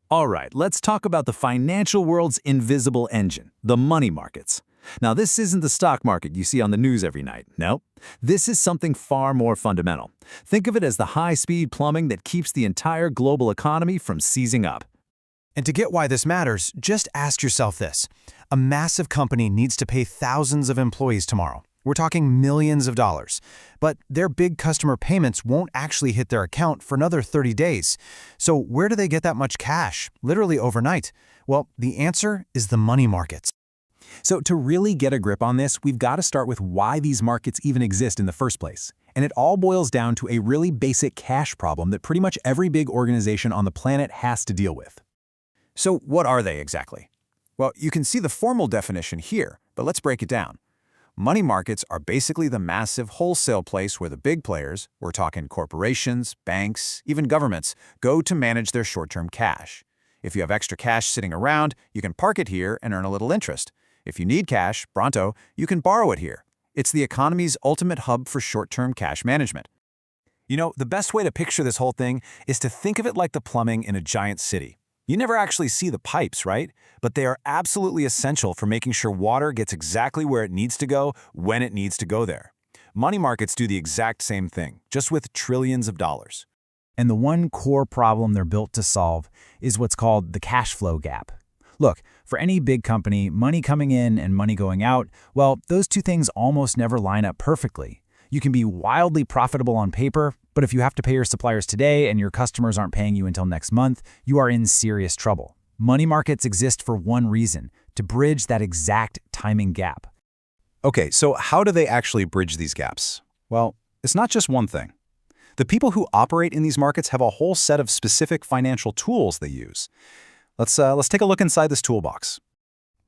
All right, let's talk about the financial world's invisible engine, the money markets. Now, this isn't the stock market you see on the news every night. No, this is something far more fundamental. Think of it as the high-speed plumbing that keeps the entire global economy from seizing up. And to get why this matters, just ask yourself this. A massive company needs to pay thousands of employees tomorrow. We're talking millions of dollars. But their big customer payments won't actually hit their account for another 30 days. So where do they get that much cash, literally overnight? Well, the answer is the money markets. So to really get a grip on this, we've got to start with why these markets even exist in the first place. And it all boils down to a really basic cash problem that pretty much every big organization on the planet has to deal with. So what are they exactly? Well, you can see the formal definition here, but let's break it down. Money markets are basically the massive wholesale place where the big players, we're talking corporations, banks, even governments, go to manage their short-term cash. If you have extra cash sitting around, you can park it here and earn a little interest. If you need cash, pronto, you can borrow it here. It's the economy's ultimate hub for short-term cash management. You know, the best way to picture this whole thing is to think of it like the plumbing in a giant city. You never actually see the pipes, right? But they are absolutely essential for making sure water gets exactly where it needs to go when it needs to go there. Money markets do the exact same thing, just with trillions of dollars. And the one core problem they're built to solve is what's called the cash flow gap. Look, for any big company, money coming in and money going out, well, those two things almost never line up perfectly. You can be wildly profitable on paper, but if you have to pay your suppliers today and your customers aren't paying you until next month, you are in serious trouble. Money markets exist for one reason, to bridge that exact timing gap. Okay, so how do they actually bridge these gaps? Well, it's not just one thing. The people who operate in these markets have a whole set of specific financial tools they use. Let's take a look inside this toolbox.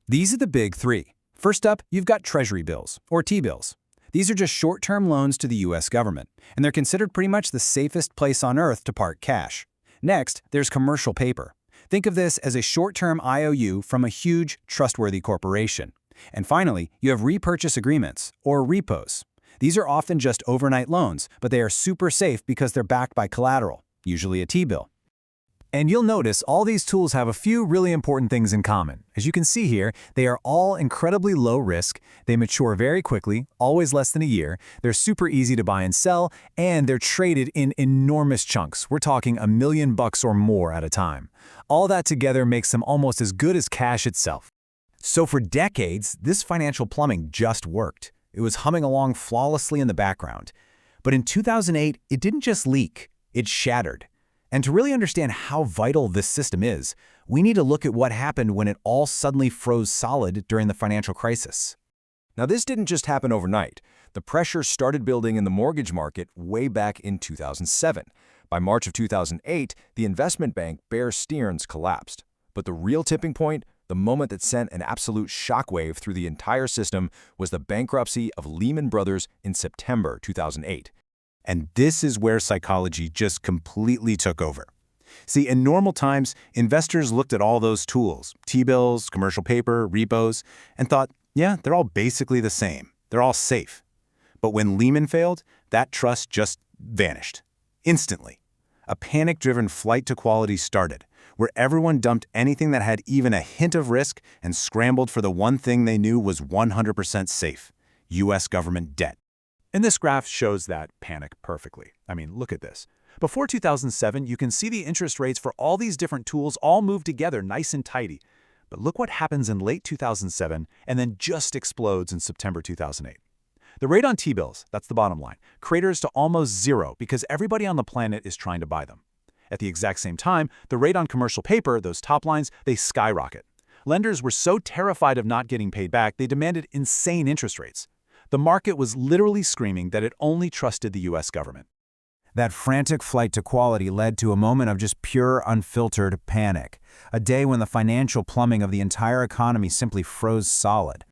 These are the big three. First up, you've got Treasury bills, or T-bills. These are just short-term loans to the U.S. government, and they're considered pretty much the safest place on earth to park cash. Next, there's commercial paper. Think of this as a short-term IOU from a huge, trustworthy corporation. And finally, you have repurchase agreements, or repos. These are often just overnight loans, but they are super safe because they're backed by collateral, usually a T-bill. And you'll notice all these tools have a few really important things in common. As you can see here, they are all incredibly low risk, they mature very quickly, always less than a year, they're super easy to buy and sell, and they're traded in enormous chunks. We're talking $1 million or more at a time. All that together makes them almost as good as cash itself. So for decades, this financial plumbing just worked. It was humming along flawlessly in the background. But in 2008, it didn't just leak, it shattered. And to really understand how vital this system is, we need to look at what happened when it all suddenly froze solid during the financial crisis. Now, this didn't just happen overnight. The pressure started building in the mortgage market way back in 2007. By March of 2008, the investment bank Bear Stearns collapsed. But the real tipping point, the moment that sent an absolute shockwave through the entire system, was the bankruptcy of Lehman Brothers in September 2008. And this is where psychology just completely took over. See, in normal times, investors looked at all those tools, T-bills, commercial paper, repos, and thought, yeah, they're all basically the same. They're all safe. But when Lehman failed, that trust just vanished. Instantly. A panic-driven flight to quality started, where everyone dumped anything that had even a hint of risk and scrambled for the one thing they knew was 100% safe: U.S. government debt. And this graph shows that panic perfectly. I mean, look at this. Before 2007, you can see the interest rates for all these different tools all move together nice and tidy. But look what happens in late 2007 and then just explodes in September 2008. The rate on T-bills, that's the bottom line, craters to almost zero because everybody on the planet is trying to buy them. At the exact same time, the rate on commercial paper, those top lines, they skyrocket. Lenders were so terrified of not getting paid back, they demanded insane interest rates. The market was literally screaming that it only trusted the U.S. government. That frantic flight to quality led to a moment of just pure, unfiltered panic. A day when the financial plumbing of the entire economy simply froze solid.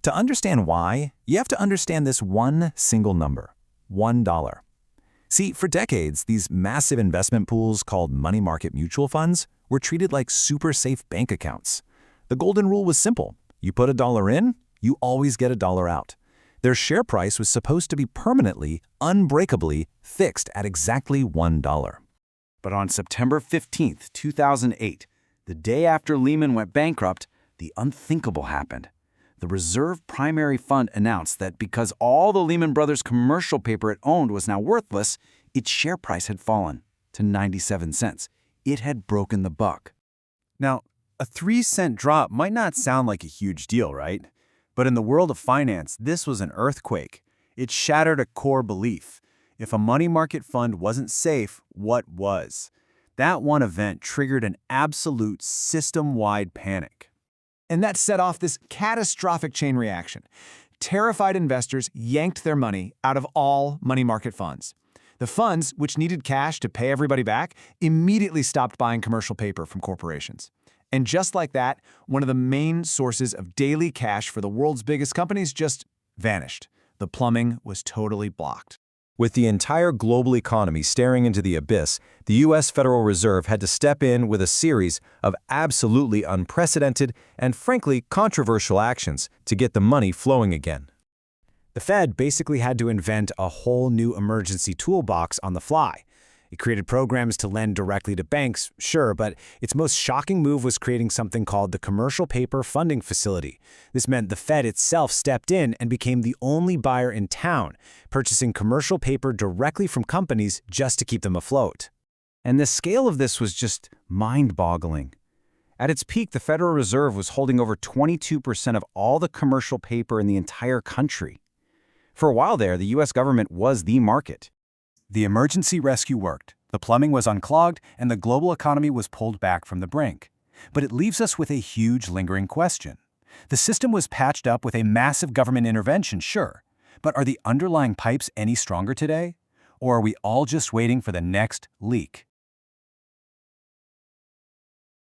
To understand why, you have to understand this one single number: $1. See, for decades, these massive investment pools called money market mutual funds were treated like super safe bank accounts. The golden rule was simple. You put $1 in, you always get $1 out. Their share price was supposed to be permanently, unbreakably fixed at exactly $1. But on September 15, 2008, The day after Lehman went bankrupt, the unthinkable happened. The Reserve Primary Fund announced that because all the Lehman Brothers commercial paper it owned was now worthless, its share price had fallen to 97 cents. It had broken the buck. Now, a 3-cent drop might not sound like a huge deal, right? But in the world of finance, this was an earthquake. It shattered a core belief. If a money market fund wasn't safe, what was? That one event triggered an absolute system-wide panic. And that set off this catastrophic chain reaction. Terrified investors yanked their money out of all money market funds. The funds, which needed cash to pay everybody back, immediately stopped buying commercial paper from corporations. And just like that, one of the main sources of daily cash for the world's biggest companies just vanished. The plumbing was totally blocked. With the entire global economy staring into the abyss, the U.S. Federal Reserve had to step in with a series of absolutely unprecedented and frankly controversial actions to get the money flowing again. The Fed basically had to invent a whole new emergency toolbox on the fly. It created programs to lend directly to banks, sure, but its most shocking move was creating something called the Commercial Paper Funding Facility. This meant the Fed itself stepped in and became the only buyer in town, purchasing commercial paper directly from companies just to keep them afloat. And the scale of this was just mind-boggling. At its peak, the Federal Reserve was holding over 22% of all the commercial paper in the entire country. For a while there, the U.S. government was the market. The emergency rescue worked, the plumbing was unclogged, and the global economy was pulled back from the brink. But it leaves us with a huge lingering question. The system was patched up with a massive government intervention, sure, but are the underlying pipes any stronger today? Or are we all just waiting for the next leak?